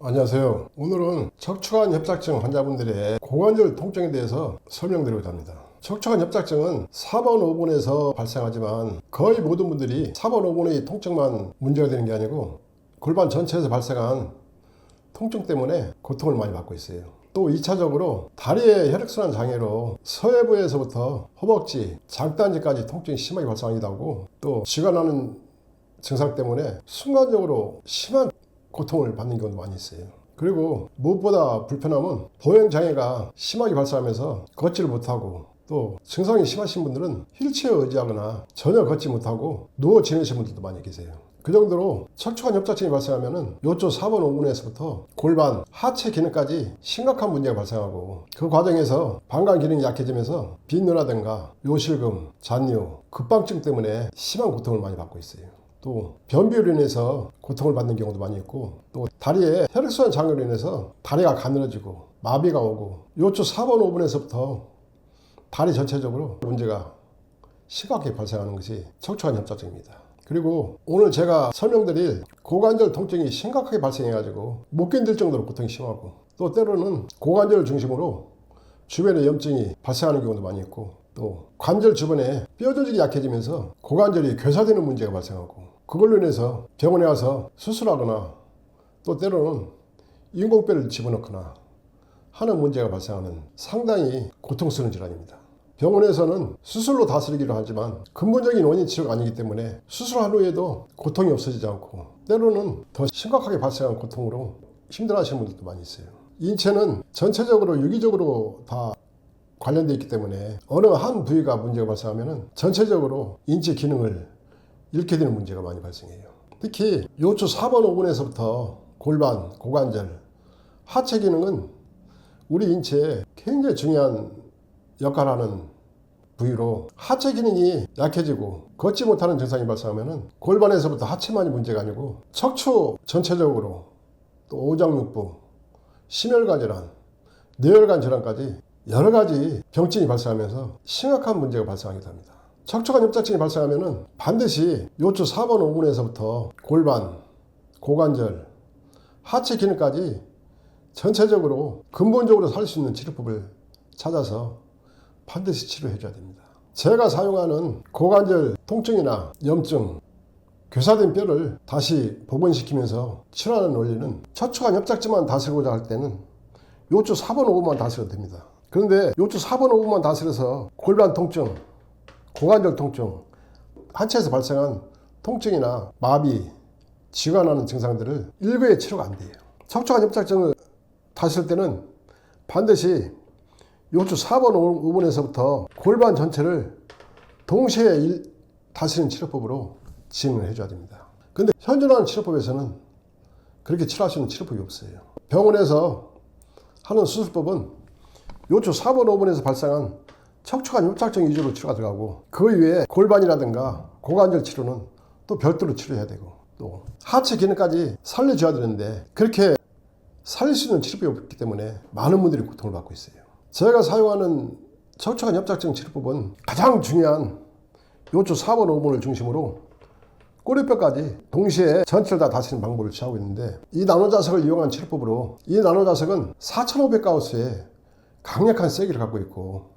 안녕하세요. 오늘은 척추관 협착증 환자분들의 고관절 통증에 대해서 설명드리고자 합니다. 척추관 협착증은 4번, 5번에서 발생하지만 거의 모든 분들이 4번, 5번의 통증만 문제가 되는 게 아니고 골반 전체에서 발생한 통증 때문에 고통을 많이 받고 있어요. 또 2차적으로 다리의 혈액순환 장애로 서해부에서부터 허벅지, 장단지까지 통증이 심하게 발생하기도 하고, 또 쥐가 나는 증상 때문에 순간적으로 심한 고통을 받는 경우도 많이 있어요. 그리고 무엇보다 불편함은 보행장애가 심하게 발생하면서 걷지를 못하고, 또 증상이 심하신 분들은 휠체어 의지하거나 전혀 걷지 못하고 누워 지내시는 분들도 많이 계세요. 그 정도로 척추관 협착증이 발생하면은 요쪽 4번, 5번에서부터 골반, 하체 기능까지 심각한 문제가 발생하고, 그 과정에서 방광 기능이 약해지면서 빈뇨라든가 요실금, 잔뇨, 급방증 때문에 심한 고통을 많이 받고 있어요. 또 변비로 인해서 고통을 받는 경우도 많이 있고, 또 다리에 혈액순환 장애로 인해서 다리가 가늘어지고 마비가 오고, 요쪽 4번, 5번에서부터 다리 전체적으로 문제가 심하게 발생하는 것이 척추관 협착증입니다. 그리고 오늘 제가 설명드릴 고관절 통증이 심각하게 발생해가지고 못 견딜 정도로 고통이 심하고, 또 때로는 고관절을 중심으로 주변에 염증이 발생하는 경우도 많이 있고, 또 관절 주변에 뼈 조직이 약해지면서 고관절이 괴사되는 문제가 발생하고, 그걸로 인해서 병원에 와서 수술하거나 또 때로는 인공뼈를 집어넣거나 하는 문제가 발생하는 상당히 고통스러운 질환입니다. 병원에서는 수술로 다스리기로 하지만 근본적인 원인 치료가 아니기 때문에 수술한 후에도 고통이 없어지지 않고, 때로는 더 심각하게 발생한 고통으로 힘들어하시는 분들도 많이 있어요. 인체는 전체적으로 유기적으로 다 관련되어 있기 때문에 어느 한 부위가 문제가 발생하면 전체적으로 인체 기능을 잃게 되는 문제가 많이 발생해요. 특히 요추 4번, 5번에서부터 골반, 고관절, 하체 기능은 우리 인체에 굉장히 중요한 역할을 하는 부위로, 하체 기능이 약해지고 걷지 못하는 증상이 발생하면 골반에서부터 하체만이 문제가 아니고 척추 전체적으로, 또 오장육부, 심혈관 질환, 뇌혈관 질환까지 여러 가지 병증이 발생하면서 심각한 문제가 발생하기도 합니다. 척추관 협착증이 발생하면 반드시 요추 4번, 5번에서부터 골반, 고관절, 하체 기능까지 전체적으로 근본적으로 살 수 있는 치료법을 찾아서 반드시 치료해 줘야 됩니다. 제가 사용하는 고관절 통증이나 염증, 괴사된 뼈를 다시 복원시키면서 치료하는 원리는, 척추관 협착증만 다스리고자 할 때는 요추 4번, 5번만 다스려도 됩니다. 그런데 요추 4번, 5번만 다스려서 골반 통증, 고관절 통증, 하체에서 발생한 통증이나 마비, 쥐가 나는 증상들을 일거에 치료가 안 돼요. 척추관 협착증을 다스릴 때는 반드시 요추 4번, 5번에서부터 골반 전체를 동시에 다스리는 치료법으로 진행을 해줘야 됩니다. 근데 현존하는 치료법에서는 그렇게 치료할 수 있는 치료법이 없어요. 병원에서 하는 수술법은 요추 4번, 5번에서 발생한 척추관 협착증 위주로 치료가 들어가고, 그 이외에 골반이라든가 고관절 치료는 또 별도로 치료해야 되고, 또 하체 기능까지 살려줘야 되는데 그렇게 살릴 수 있는 치료법이 없기 때문에 많은 분들이 고통을 받고 있어요. 제가 사용하는 척추관 협착증 치료법은 가장 중요한 요추 4번, 5번을 중심으로 꼬리뼈까지 동시에 전체를 다 다스리는 방법을 취하고 있는데, 이 나노자석을 이용한 치료법으로, 이 나노자석은 4500가우스의 강력한 세기를 갖고 있고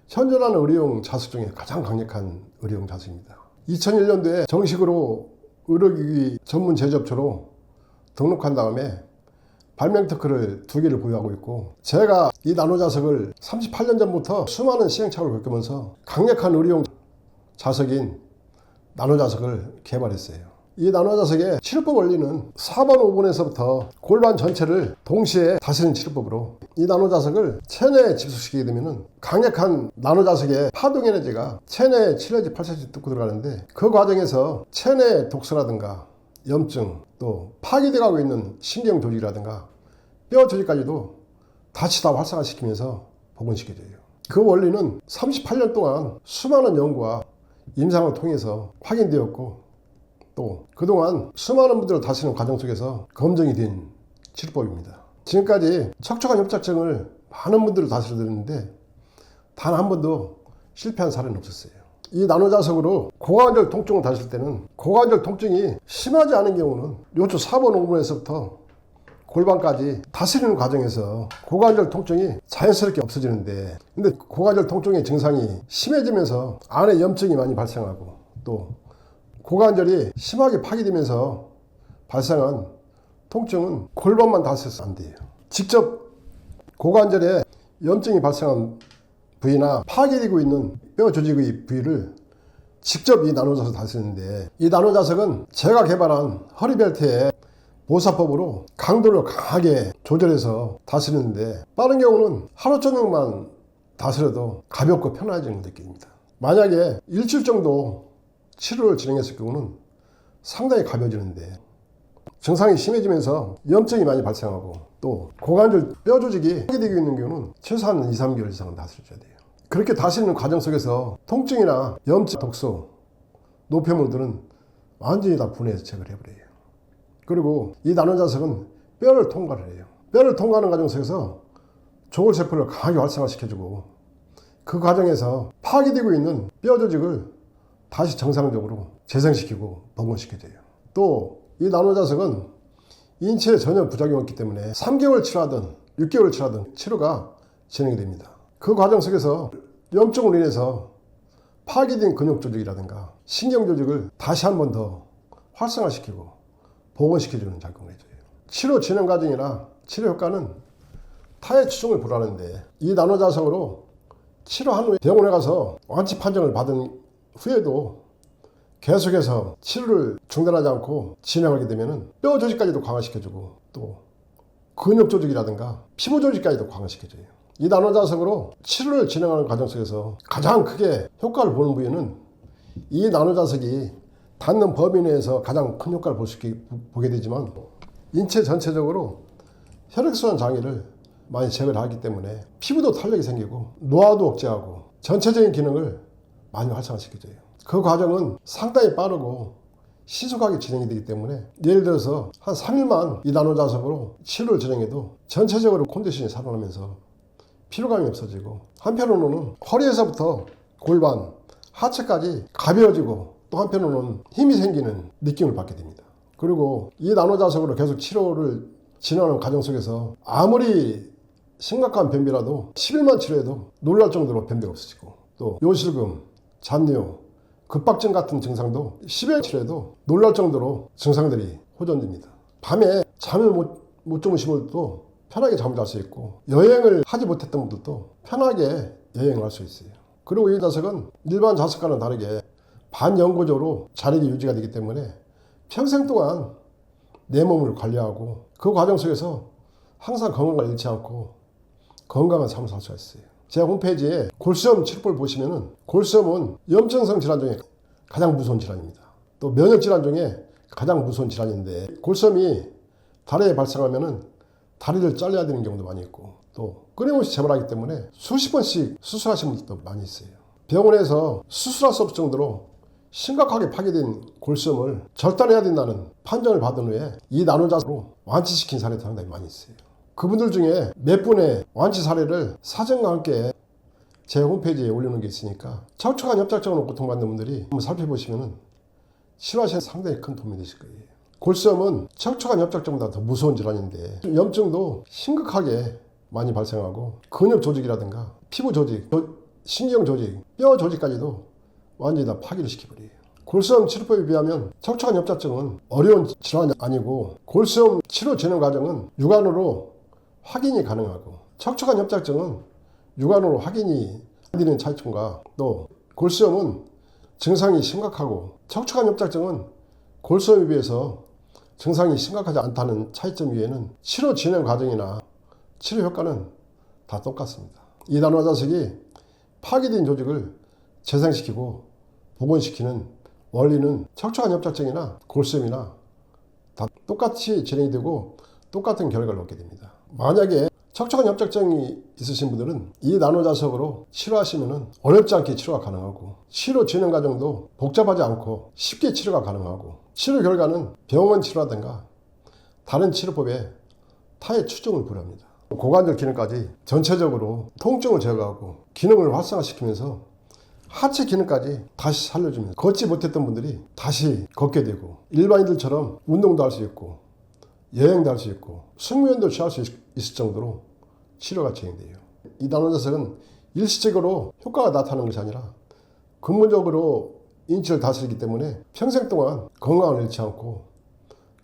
현존하는 의료용 자석 중에 가장 강력한 의료용 자석입니다. 2001년도에 정식으로 의료기기 전문 제조업체로 등록한 다음에 발명 특허를 2개를 보유하고 있고, 제가 이 나노자석을 38년 전부터 수많은 시행착오를 겪으면서 강력한 의료용 자석인 나노자석을 개발했어요. 이 나노자석의 치료법 원리는 4번, 5번에서부터 골반 전체를 동시에 다스리는 치료법으로, 이 나노자석을 체내에 집속시키게 되면 강력한 나노자석의 파동 에너지가 체내에 7내지 8cm 뚫고 들어가는데, 그 과정에서 체내 독소라든가 염증, 또 파괴되어가고 있는 신경 조직이라든가 뼈 조직까지도 다시 다 활성화시키면서 복원시켜줘요. 그 원리는 38년 동안 수많은 연구와 임상을 통해서 확인되었고, 또 그동안 수많은 분들을 다스리는 과정 속에서 검증이 된 치료법입니다. 지금까지 척추관 협착증을 많은 분들을 다스려드렸는데 단 한 번도 실패한 사례는 없었어요. 이 나노자석으로 고관절 통증을 다스릴 때는 고관절 통증이 심하지 않은 경우는 요추 4번, 5번에서부터 골반까지 다스리는 과정에서 고관절 통증이 자연스럽게 없어지는데, 근데 고관절 통증의 증상이 심해지면서 안에 염증이 많이 발생하고 또 고관절이 심하게 파괴되면서 발생한 통증은 골반만 다스려서 안 돼요. 직접 고관절에 염증이 발생한 부위나 파괴되고 있는 뼈 조직의 부위를 직접 이 나노자석 다스리는데, 이 나노자석은 제가 개발한 허리벨트의 보사법으로 강도를 강하게 조절해서 다스리는데, 빠른 경우는 하루 저녁만 다스려도 가볍고 편안해지는 걸 느낍니다. 만약에 일주일 정도 치료를 진행했을 경우는 상당히 가벼워지는데, 증상이 심해지면서 염증이 많이 발생하고 또 고관절 뼈 조직이 파괴되고 있는 경우는 최소한 2, 3개월 이상은 다스려줘야 돼요. 그렇게 다스리는 과정 속에서 통증이나 염증, 독소, 노폐물들은 완전히 다 분해해서 제거를 해버려요. 그리고 이 나노자석은 뼈를 통과를 해요. 뼈를 통과하는 과정 속에서 조골세포를 강하게 활성화시켜주고, 그 과정에서 파괴되고 있는 뼈 조직을 다시 정상적으로 재생시키고 복원시켜줘요. 또 이 나노자석은 인체에 전혀 부작용이 없기 때문에 3개월 치료하든 6개월 치료하든 치료가 진행이 됩니다. 그 과정 속에서 염증으로 인해서 파괴된 근육 조직이라든가 신경 조직을 다시 한 번 더 활성화시키고 복원시켜주는 작용을 해줘요. 치료 진행 과정이나 치료 효과는 타의 추종을 불하는데, 이 나노자석으로 치료한 후에 병원에 가서 완치 판정을 받은 후에도 계속해서 치료를 중단하지 않고 진행하게 되면 뼈 조직까지도 강화시켜주고 또 근육 조직이라든가 피부 조직까지도 강화시켜줘요. 이 나노자석으로 치료를 진행하는 과정 속에서 가장 크게 효과를 보는 부위는 이 나노자석이 닿는 범위 내에서 가장 큰 효과를 보게 되지만, 인체 전체적으로 혈액순환 장애를 많이 제거를 하기 때문에 피부도 탄력이 생기고 노화도 억제하고 전체적인 기능을 많이 활성화시켜줘요. 그 과정은 상당히 빠르고 신속하게 진행이 되기 때문에, 예를 들어서 한 3일만 이 나노자석으로 치료를 진행해도 전체적으로 컨디션이 살아나면서 피로감이 없어지고, 한편으로는 허리에서부터 골반, 하체까지 가벼워지고 또 한편으로는 힘이 생기는 느낌을 받게 됩니다. 그리고 이 나노자석으로 계속 치료를 진행하는 과정 속에서 아무리 심각한 변비라도 10일만 치료해도 놀랄 정도로 변비가 없어지고, 또 요실금, 잔뇨, 급박증 같은 증상도 10일 치료해도 놀랄 정도로 증상들이 호전됩니다. 밤에 잠을 못 주무신 분들도 편하게 잠을 잘 수 있고, 여행을 하지 못했던 분들도 편하게 여행을 할 수 있어요. 그리고 이 자석은 일반 자석과는 다르게 반영구적으로 자력이 유지가 되기 때문에 평생 동안 내 몸을 관리하고 그 과정 속에서 항상 건강을 잃지 않고 건강한 삶을 살 수가 있어요. 제 홈페이지에 골수염 치료법을 보시면은, 골수염은 염증성 질환 중에 가장 무서운 질환입니다. 또 면역 질환 중에 가장 무서운 질환인데, 골수염이 다리에 발생하면은 다리를 잘라야 되는 경우도 많이 있고, 또 끊임없이 재발하기 때문에 수십 번씩 수술하시는 분들도 많이 있어요. 병원에서 수술할 수 없을 정도로 심각하게 파괴된 골수염을 절단해야 된다는 판정을 받은 후에 이 나노자석으로 완치시킨 사례도 상당히 많이 있어요. 그분들 중에 몇 분의 완치 사례를 사진과 함께 제 홈페이지에 올려놓은 게 있으니까, 척추관 협착증으로 고통받는 분들이 한번 살펴보시면 치료하시는 데 상당히 큰 도움이 되실 거예요. 골수염은 척추관 협착증보다 더 무서운 질환인데, 염증도 심각하게 많이 발생하고 근육 조직이라든가 피부 조직, 신경 조직, 뼈 조직까지도 완전히 다 파괴를 시켜버려요. 골수염 치료법에 비하면 척추관 협착증은 어려운 질환이 아니고, 골수염 치료 진행 과정은 육안으로 확인이 가능하고, 척추관 협착증은 육안으로 확인이 안 되는 차이점과, 또 골수염은 증상이 심각하고 척추관 협착증은 골수염에 비해서 증상이 심각하지 않다는 차이점 외에는 치료 진행 과정이나 치료 효과는 다 똑같습니다. 이 나노자석이 파괴된 조직을 재생시키고 복원시키는 원리는 척추관 협착증이나 골수염이나 다 똑같이 진행이 되고 똑같은 결과를 얻게 됩니다. 만약에 척추관 협착증이 있으신 분들은 이 나노자석으로 치료하시면 어렵지 않게 치료가 가능하고, 치료 진행 과정도 복잡하지 않고 쉽게 치료가 가능하고, 치료 결과는 병원 치료라든가 다른 치료법에 타의 추종을 불합니다. 고관절 기능까지 전체적으로 통증을 제거하고 기능을 활성화시키면서 하체 기능까지 다시 살려주면서 걷지 못했던 분들이 다시 걷게 되고, 일반인들처럼 운동도 할 수 있고 여행도 할 수 있고 숙면도 취할 수 있을 정도로 치료가 진행돼요. 이 나노자석은 일시적으로 효과가 나타나는 것이 아니라 근본적으로 인체를 다스리기 때문에 평생 동안 건강을 잃지 않고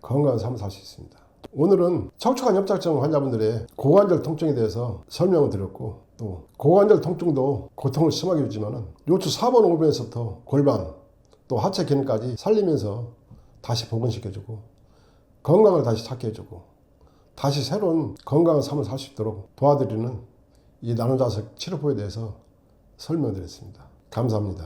건강한 삶을 살 수 있습니다. 오늘은 척추관 협착증 환자분들의 고관절 통증에 대해서 설명을 드렸고, 또 고관절 통증도 고통을 심하게 주지만 요추 4번 5번에서부터 골반 또 하체 기능까지 살리면서 다시 복원시켜주고 건강을 다시 찾게 해주고 다시 새로운 건강한 삶을 살 수 있도록 도와드리는 이 나노자석 치료법에 대해서 설명드렸습니다. 감사합니다.